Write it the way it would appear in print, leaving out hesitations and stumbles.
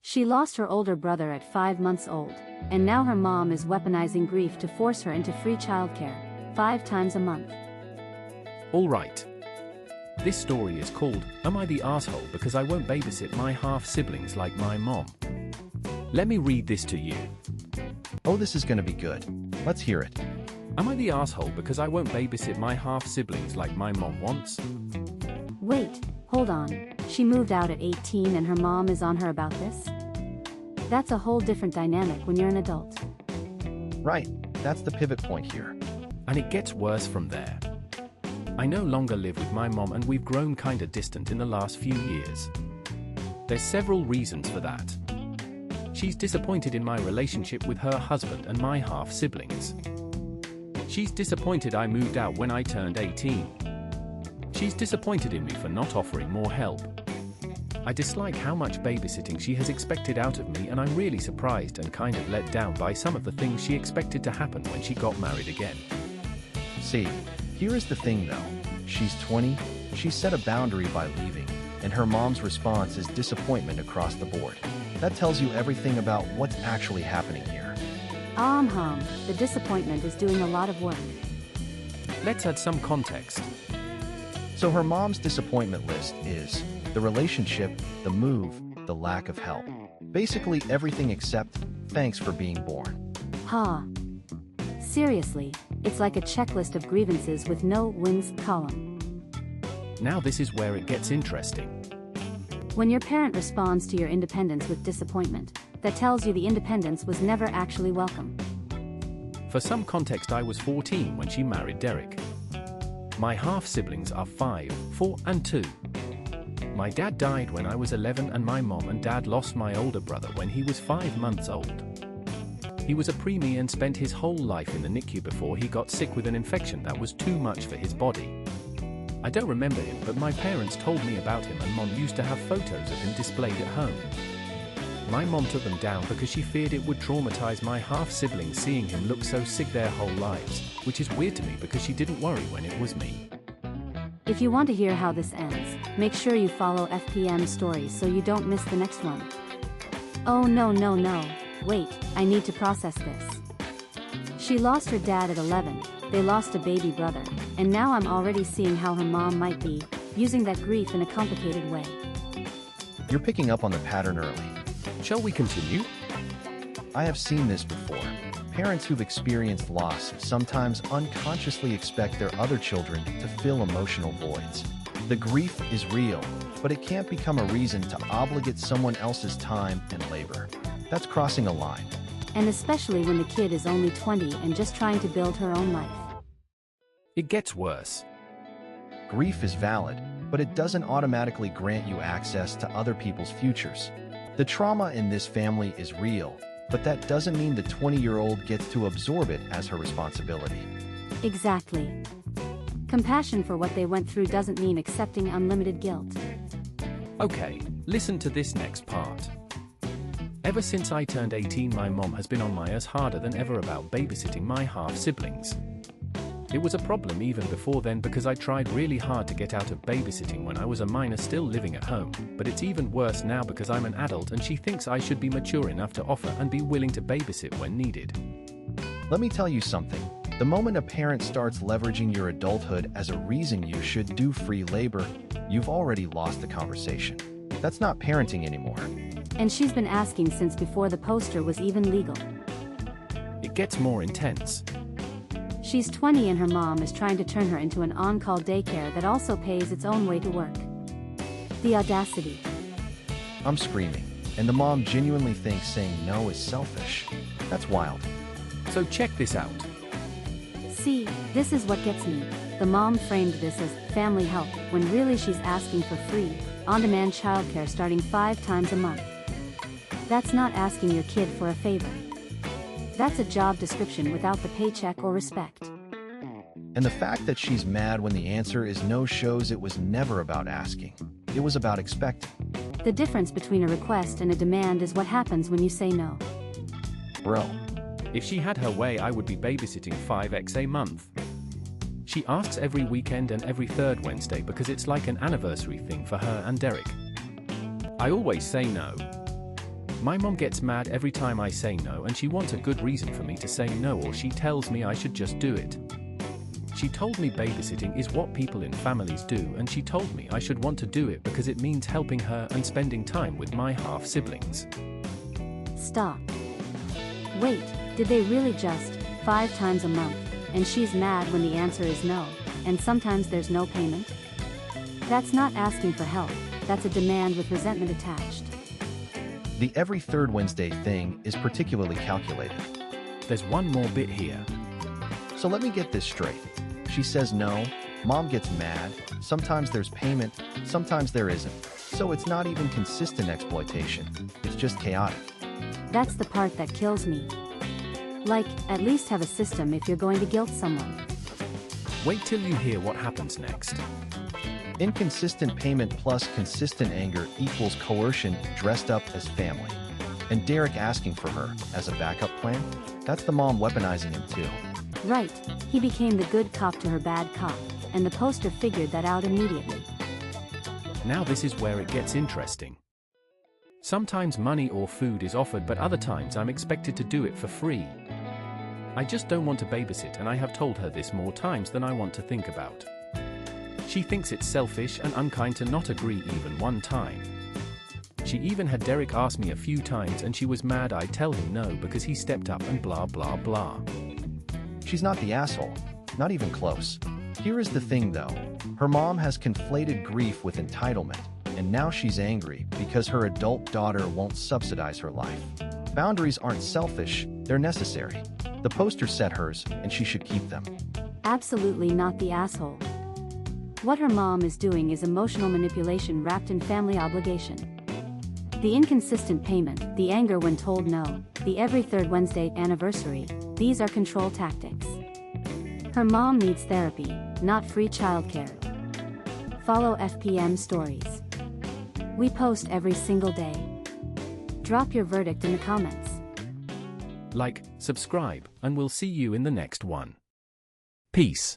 She lost her older brother at 5 months old, and now her mom is weaponizing grief to force her into free childcare, 5 times a month. Alright. This story is called, Am I the Asshole Because I Won't Babysit My Half-Siblings Like My Mom? Let me read this to you. Oh, this is gonna be good. Let's hear it. Am I the asshole because I won't babysit my half-siblings like my mom wants? Wait, hold on. She moved out at 18 and her mom is on her about this? That's a whole different dynamic when you're an adult. Right, that's the pivot point here. And it gets worse from there. I no longer live with my mom and we've grown kinda distant in the last few years. There's several reasons for that. She's disappointed in my relationship with her husband and my half-siblings. She's disappointed I moved out when I turned 18. She's disappointed in me for not offering more help. I dislike how much babysitting she has expected out of me, and I'm really surprised and kind of let down by some of the things she expected to happen when she got married again. See, here is the thing though. She's 20, she set a boundary by leaving, and her mom's response is disappointment across the board. That tells you everything about what's actually happening here. The disappointment is doing a lot of work. Let's add some context. So her mom's disappointment list is the relationship, the move, the lack of help. Basically everything except thanks for being born. Seriously, it's like a checklist of grievances with no wins column. Now this is where it gets interesting. When your parent responds to your independence with disappointment, that tells you the independence was never actually welcome. For some context, I was 14 when she married Derek. My half-siblings are 5, 4, and 2. My dad died when I was 11 and my mom and dad lost my older brother when he was 5 months old. He was a preemie and spent his whole life in the NICU before he got sick with an infection that was too much for his body. I don't remember him, but my parents told me about him and Mom used to have photos of him displayed at home. My mom took them down because she feared it would traumatize my half-siblings seeing him look so sick their whole lives, which is weird to me because she didn't worry when it was me. If you want to hear how this ends, make sure you follow FPM stories so you don't miss the next one. Oh no. Wait, I need to process this. She lost her dad at 11, they lost a baby brother, and now I'm already seeing how her mom might be using that grief in a complicated way. You're picking up on the pattern early. Shall we continue? I have seen this before. Parents who've experienced loss sometimes unconsciously expect their other children to fill emotional voids. The grief is real, but it can't become a reason to obligate someone else's time and labor. That's crossing a line. And especially when the kid is only 20 and just trying to build her own life. It gets worse. Grief is valid, but it doesn't automatically grant you access to other people's futures. The trauma in this family is real, but that doesn't mean the 20-year-old gets to absorb it as her responsibility. Exactly. Compassion for what they went through doesn't mean accepting unlimited guilt. Okay, listen to this next part. Ever since I turned 18, my mom has been on my ass harder than ever about babysitting my half-siblings. It was a problem even before then because I tried really hard to get out of babysitting when I was a minor still living at home, but it's even worse now because I'm an adult and she thinks I should be mature enough to offer and be willing to babysit when needed. Let me tell you something. The moment a parent starts leveraging your adulthood as a reason you should do free labor, you've already lost the conversation. That's not parenting anymore. And she's been asking since before the poster was even legal. It gets more intense. She's 20 and her mom is trying to turn her into an on-call daycare that also pays its own way to work. The audacity. I'm screaming, and the mom genuinely thinks saying no is selfish. That's wild. So check this out. See, this is what gets me. The mom framed this as family help when really she's asking for free, on-demand childcare starting 5 times a month. That's not asking your kid for a favor. That's a job description without the paycheck or respect. And the fact that she's mad when the answer is no shows it was never about asking. It was about expecting. The difference between a request and a demand is what happens when you say no. Bro. If she had her way, I would be babysitting 5x a month. She asks every weekend and every third Wednesday because it's like an anniversary thing for her and Derek. I always say no. My mom gets mad every time I say no, and she wants a good reason for me to say no, or she tells me I should just do it. She told me babysitting is what people in families do, and she told me I should want to do it because it means helping her and spending time with my half-siblings. Stop. Wait, did they really just 5 times a month, and she's mad when the answer is no, and sometimes there's no payment? That's not asking for help, that's a demand with resentment attached. The every third Wednesday thing is particularly calculated. There's one more bit here. So let me get this straight. She says no, mom gets mad, sometimes there's payment, sometimes there isn't. So it's not even consistent exploitation, it's just chaotic. That's the part that kills me. Like, at least have a system if you're going to guilt someone. Wait till you hear what happens next. Inconsistent payment plus consistent anger equals coercion dressed up as family. And Derek asking for her as a backup plan? That's the mom weaponizing him too. Right, he became the good cop to her bad cop, and the poster figured that out immediately. Now this is where it gets interesting. Sometimes money or food is offered, but other times I'm expected to do it for free. I just don't want to babysit, and I have told her this more times than I want to think about. She thinks it's selfish and unkind to not agree even one time. She even had Derek ask me a few times, and she was mad I tell him no because he stepped up and blah blah blah. She's not the asshole, not even close. Here is the thing though, her mom has conflated grief with entitlement, and now she's angry because her adult daughter won't subsidize her life. Boundaries aren't selfish, they're necessary. The poster set hers, and she should keep them. Absolutely not the asshole. What her mom is doing is emotional manipulation wrapped in family obligation. The inconsistent payment, the anger when told no, the every third Wednesday anniversary, these are control tactics. Her mom needs therapy, not free childcare. Follow FPM Stories. We post every single day. Drop your verdict in the comments. Like, subscribe, and we'll see you in the next one. Peace.